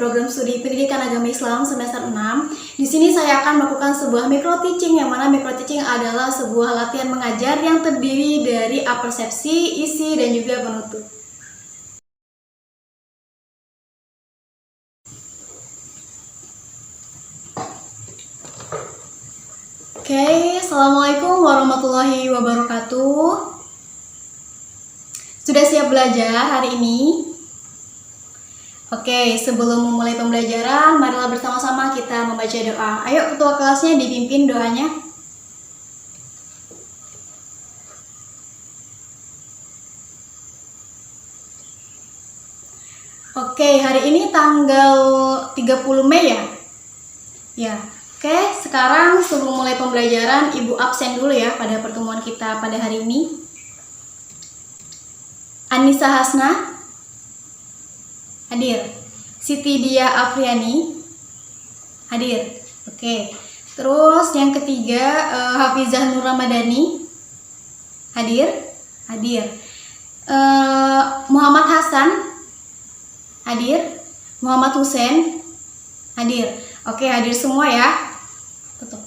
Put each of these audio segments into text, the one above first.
program studi Pendidikan Agama Islam semester 6. Di sini saya akan melakukan sebuah micro teaching, yang mana micro teaching adalah sebuah latihan mengajar yang terdiri dari apersepsi, isi, dan juga penutur. Oke, Assalamualaikum warahmatullahi wabarakatuh. Sudah siap belajar hari ini? Oke, sebelum memulai pembelajaran, marilah bersama-sama kita membaca doa. Ayo ketua kelasnya dipimpin doanya. Oke, hari ini tanggal 30 Mei ya? Ya. Oke, sekarang sebelum mulai pembelajaran, Ibu absen dulu ya pada pertemuan kita pada hari ini. Anissa Hasna hadir. Siti Dia Afriani hadir. Oke. Terus yang ketiga, Hafizah Nur Ramadhani hadir. Muhammad Hasan hadir. Muhammad Hussein hadir. Oke, hadir semua ya. Tutup.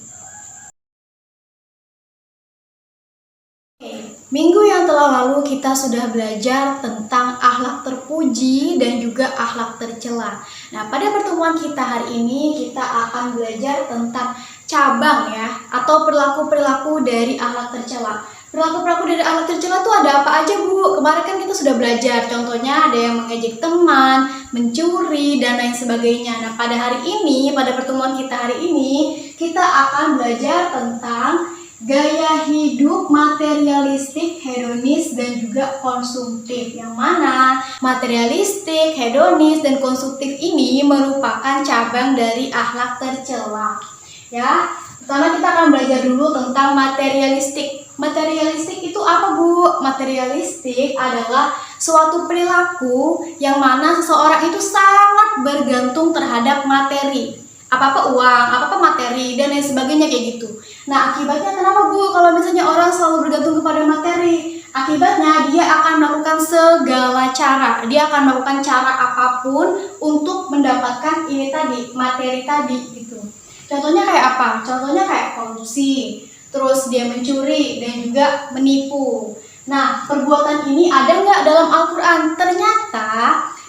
Minggu yang telah lalu kita sudah belajar tentang akhlak terpuji dan juga akhlak tercela. Nah, pada pertemuan kita hari ini kita akan belajar tentang cabang ya, atau perilaku-perilaku dari akhlak tercela. Perilaku-perilaku dari akhlak tercela itu ada apa aja, Bu? Kemarin kan kita sudah belajar, contohnya ada yang mengejek teman, mencuri, dan lain sebagainya. Nah, pada hari ini, pada pertemuan kita hari ini, kita akan belajar tentang gaya hidup materialistik, hedonis, dan juga konsumtif. Yang mana materialistik, hedonis, dan konsumtif ini merupakan cabang dari akhlak tercela. Ya, pertama kita akan belajar dulu tentang materialistik. Materialistik itu apa, Bu? Materialistik adalah suatu perilaku yang mana seseorang itu sangat bergantung terhadap materi. Apa-apa uang, apa-apa materi, dan lain sebagainya kayak gitu. Nah, akibatnya kenapa, Bu? Kalau misalnya orang selalu bergantung kepada materi, akibatnya dia akan melakukan segala cara. Dia akan melakukan cara apapun untuk mendapatkan ini tadi, materi tadi gitu. Contohnya kayak apa? Contohnya kayak korupsi, terus dia mencuri dan juga menipu. Nah, perbuatan ini ada nggak dalam Al-Quran? Ternyata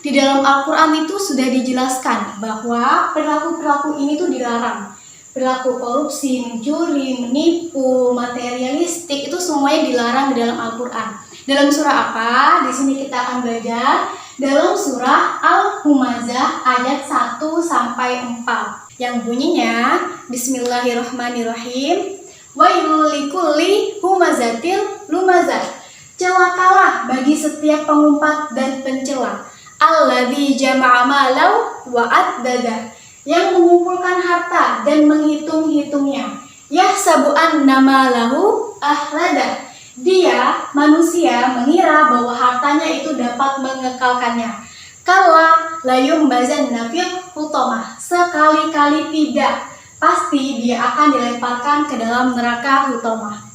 di dalam Al-Quran itu sudah dijelaskan bahwa perilaku-perilaku ini tuh dilarang. Perilaku korupsi, mencuri, menipu, materialistik itu semuanya dilarang di dalam Al-Quran. Dalam surah apa? Di sini kita akan belajar dalam surah Al-Humazah ayat 1 sampai 4 yang bunyinya Bismillahirrahmanirrahim. Wailul likulli humazatil lumazah. Celakalah bagi setiap pengumpat dan pencela. Alladzi jama'a malau wa addada, yang mengumpulkan harta dan menghitung-hitungnya. Yahsabu anna malahu ahlada, dia manusia mengira bahwa hartanya itu dapat mengekalkannya. Kala layum bazanna fil hutamah, sekali-kali tidak, pasti dia akan dilemparkan ke dalam neraka hutamah.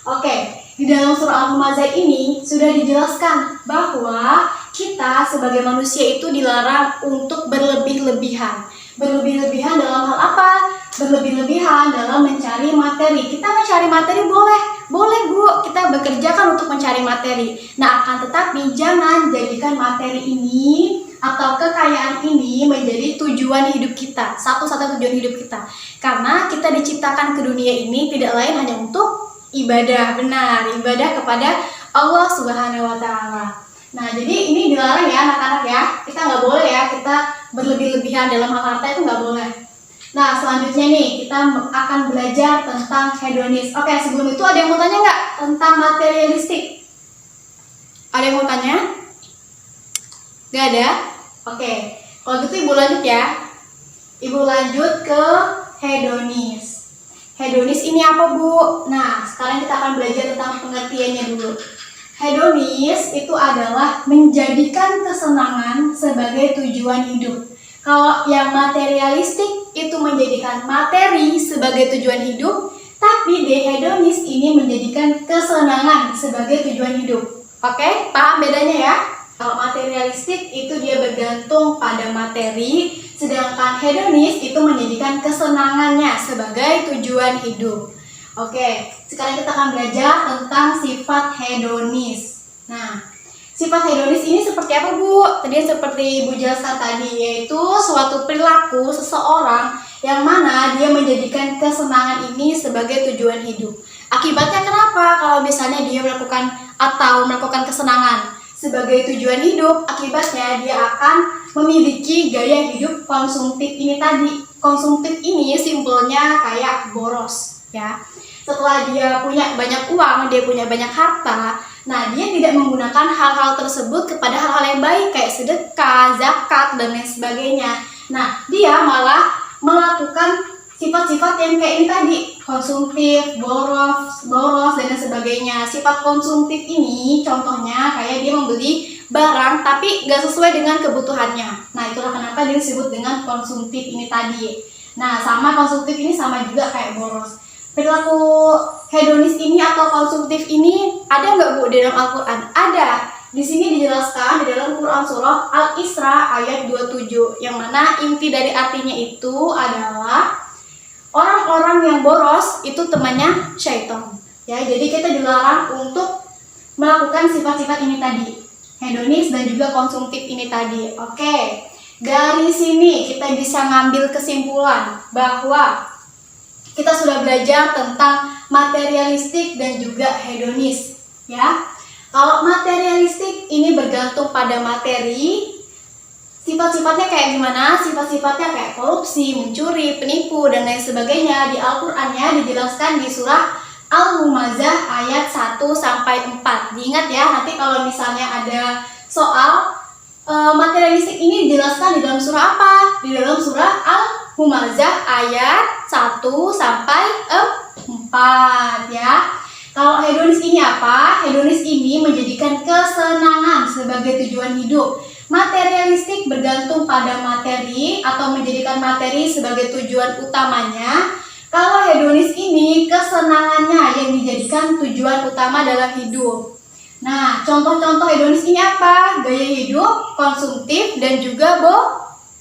Oke, di dalam surah Al-Humazah ini sudah dijelaskan bahwa kita sebagai manusia itu dilarang untuk berlebih-lebihan. Berlebih-lebihan dalam hal apa? Berlebih-lebihan dalam mencari materi. Kita mencari materi boleh Bu, kita bekerja kan untuk mencari materi. Nah, akan tetapi jangan jadikan materi ini atau kekayaan ini menjadi tujuan hidup kita, satu-satunya tujuan hidup kita. Karena kita diciptakan ke dunia ini tidak lain hanya untuk ibadah, benar, ibadah kepada Allah Subhanahu wa Ta'ala. Nah, jadi ini dilarang ya anak-anak ya. Kita nggak boleh ya, kita berlebih-lebihan dalam hal harta itu nggak boleh. Nah, selanjutnya nih kita akan belajar tentang hedonis. Oke, sebelum itu ada yang mau tanya nggak tentang materialistik? Ada yang mau tanya? Nggak ada? Oke, kalau gitu Ibu lanjut ya. Ibu lanjut ke hedonis. Hedonis ini apa, Bu? Nah, sekarang kita akan belajar tentang pengertiannya dulu. Hedonis itu adalah menjadikan kesenangan sebagai tujuan hidup. Kalau yang materialistik itu menjadikan materi sebagai tujuan hidup, tapi hedonis ini menjadikan kesenangan sebagai tujuan hidup. Oke, paham bedanya ya? Kalau materialistik itu dia bergantung pada materi, Sedangkan hedonis itu menjadikan kesenangannya sebagai tujuan hidup. Oke, sekarang kita akan belajar tentang sifat hedonis. Nah, sifat hedonis ini seperti apa, Bu? Tadi seperti Ibu jelaskan tadi, yaitu suatu perilaku seseorang yang mana dia menjadikan kesenangan ini sebagai tujuan hidup. Akibatnya kenapa? Kalau misalnya dia melakukan kesenangan sebagai tujuan hidup, akibatnya dia akan memiliki gaya hidup konsumtif ini tadi. Konsumtif ini simpelnya kayak boros, ya. Setelah dia punya banyak uang, dia punya banyak harta, nah dia tidak menggunakan hal-hal tersebut kepada hal-hal yang baik kayak sedekah, zakat, dan lain sebagainya. Nah, dia malah melakukan sifat-sifat yang kayak ini tadi, konsumtif, boros, dan lain sebagainya. Sifat konsumtif ini contohnya kayak dia membeli barang tapi nggak sesuai dengan kebutuhannya. Nah, itulah kenapa dia disebut dengan konsumtif ini tadi. Nah, sama konsumtif ini sama juga kayak boros. Perilaku hedonis ini atau konsumtif ini ada nggak, Bu, di dalam Al-Quran? Ada. Di sini dijelaskan di dalam Quran surah Al-Isra ayat 27, yang mana inti dari artinya itu adalah orang-orang yang boros itu temannya syaitan. Ya, jadi kita dilarang untuk melakukan sifat-sifat ini tadi, hedonis dan juga konsumtif ini tadi. Oke, dari sini kita bisa ngambil kesimpulan bahwa kita sudah belajar tentang materialistik dan juga hedonis, ya. Kalau materialistik ini bergantung pada materi, sifat-sifatnya kayak gimana? Sifat-sifatnya kayak korupsi, mencuri, penipu, dan lain sebagainya. Di Al-Qur'annya dijelaskan di surah Al-Humazah ayat 1-4. Diingat ya, nanti kalau misalnya ada soal materialistik ini dijelaskan di dalam surah apa? Di dalam surah Al-Humazah ayat 1-4 ya. Kalau hedonis ini apa? Hedonis ini menjadikan kesenangan sebagai tujuan hidup. Materialistik bergantung pada materi atau menjadikan materi sebagai tujuan utamanya. Kalau hedonis ini kesenangannya yang dijadikan tujuan utama dalam hidup. Nah, contoh-contoh hedonis ini apa? Gaya hidup, konsumtif, dan juga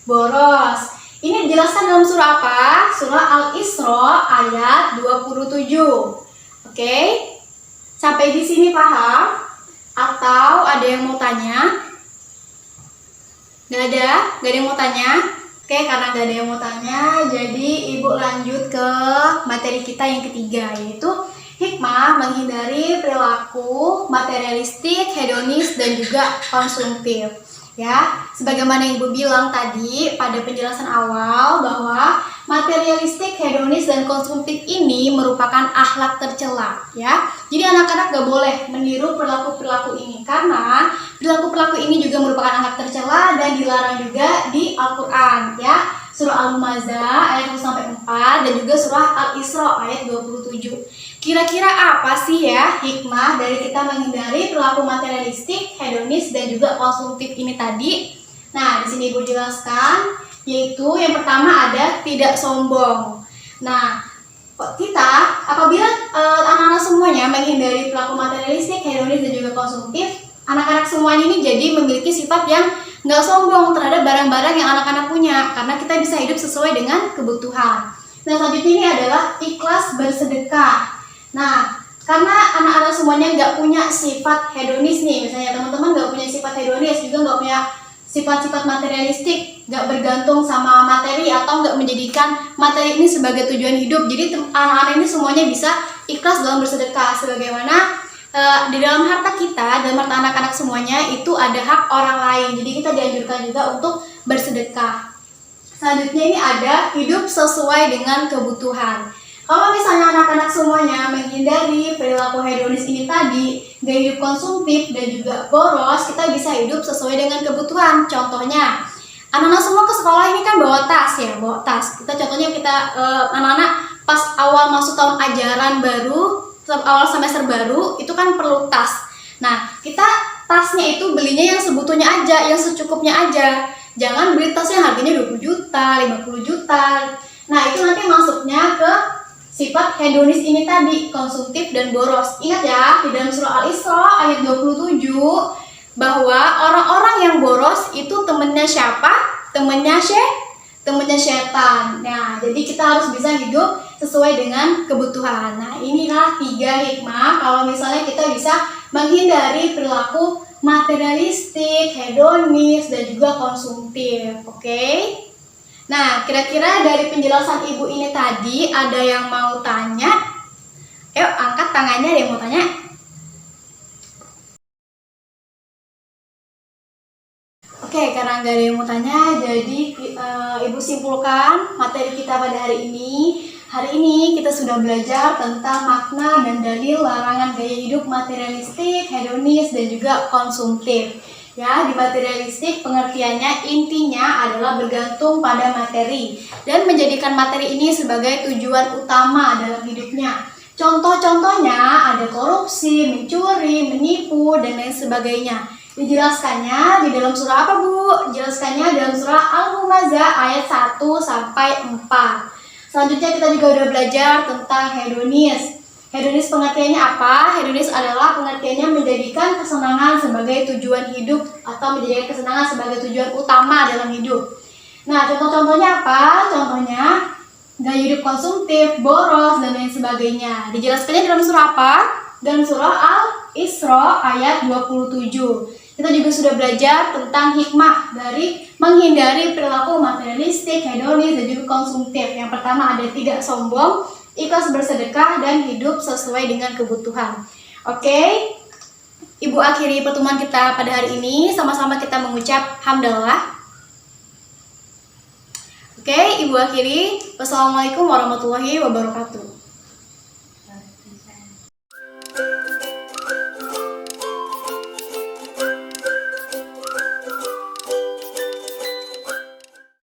boros. Ini dijelaskan dalam surah apa? Surah Al-Isra ayat 27. Oke? Sampai di sini paham? Atau ada yang mau tanya? Gak ada yang mau tanya? Oke, karena gak ada yang mau tanya, jadi Ibu lanjut ke materi kita yang ketiga, yaitu hikmah menghindari perilaku materialistik, hedonis, dan juga konsumtif. Ya, sebagaimana Ibu bilang tadi pada penjelasan awal bahwa materialistik, hedonis, dan konsumtif ini merupakan akhlak tercela, ya. Jadi anak-anak gak boleh meniru perilaku-perilaku ini karena perilaku-perilaku ini juga merupakan akhlak tercela dan dilarang juga di Al-Qur'an, ya. Surah Al-Humazah ayat 1-4 dan juga surah Al-Isra ayat 27. Kira-kira apa sih ya hikmah dari kita menghindari perilaku materialistik, hedonis, dan juga konsumtif ini tadi? Nah, di sini Ibu jelaskan, yaitu yang pertama ada tidak sombong. Nah, kita apabila anak-anak semuanya menghindari perilaku materialistik, hedonis, dan juga konsumtif, anak-anak semuanya ini jadi memiliki sifat yang nggak sombong terhadap barang-barang yang anak-anak punya, karena kita bisa hidup sesuai dengan kebutuhan. Nah, selanjutnya ini adalah ikhlas bersedekah. Nah, karena anak-anak semuanya nggak punya sifat hedonis nih, misalnya teman-teman nggak punya sifat hedonis, juga nggak punya sifat-sifat materialistik, nggak bergantung sama materi atau nggak menjadikan materi ini sebagai tujuan hidup. Jadi anak-anak ini semuanya bisa ikhlas dalam bersedekah, sebagaimana di dalam harta kita, dalam harta anak-anak semuanya itu ada hak orang lain. Jadi kita dianjurkan juga untuk bersedekah. Selanjutnya ini ada hidup sesuai dengan kebutuhan. Kalau misalnya anak-anak semuanya menghindari perilaku hedonis ini tadi, gaya hidup konsumtif dan juga boros, kita bisa hidup sesuai dengan kebutuhan. Contohnya, anak-anak semua ke sekolah ini kan bawa tas ya, bawa tas. Contohnya anak-anak pas awal masuk tahun ajaran baru, awal semester baru, itu kan perlu tas. Nah, kita tasnya itu belinya yang sebutuhnya aja, yang secukupnya aja. Jangan beli tas yang harganya 20 juta, 50 juta. Nah, itu nanti masuknya ke sifat hedonis ini tadi, konsumtif dan boros. Ingat ya, di dalam surah Al-Isra ayat 27 bahwa orang-orang yang boros itu temennya siapa? Temennya temennya setan. Nah, jadi kita harus bisa hidup sesuai dengan kebutuhan. Nah, inilah 3 hikmah kalau misalnya kita bisa menghindari perilaku materialistik, hedonis, dan juga konsumtif. Oke? Nah, kira-kira dari penjelasan ibu ini tadi ada yang mau tanya? Ayo angkat tangannya, ada yang mau tanya? Oke, karena nggak ada yang mau tanya, jadi ibu simpulkan materi kita pada hari ini. Hari ini kita sudah belajar tentang makna dan dalil larangan gaya hidup materialistik, hedonis, dan juga konsumtif. Ya, di materialistik pengertiannya intinya adalah bergantung pada materi dan menjadikan materi ini sebagai tujuan utama dalam hidupnya. Contoh-contohnya ada korupsi, mencuri, menipu, dan lain sebagainya. Dijelaskannya di dalam surah apa, Bu? Dijelaskannya dalam surah Al-Humazah ayat 1 sampai 4. Selanjutnya kita juga udah belajar tentang hedonis. Hedonis pengertiannya apa? Hedonis adalah pengertiannya menjadikan kesenangan sebagai tujuan hidup atau menjadikan kesenangan sebagai tujuan utama dalam hidup. Nah, contoh-contohnya apa? Contohnya gaya hidup konsumtif, boros, dan lain sebagainya. Dijelaskannya dalam surah apa? Dalam surah Al-Isra ayat 27. Kita juga sudah belajar tentang hikmah dari menghindari perilaku materialistik, hedonis, dan juga konsumtif. Yang pertama ada tidak sombong, ikhlas bersedekah, dan hidup sesuai dengan kebutuhan. Oke, Ibu akhiri pertemuan kita pada hari ini. Sama-sama kita mengucap hamdalah. Oke, Ibu akhiri. Wassalamualaikum warahmatullahi wabarakatuh.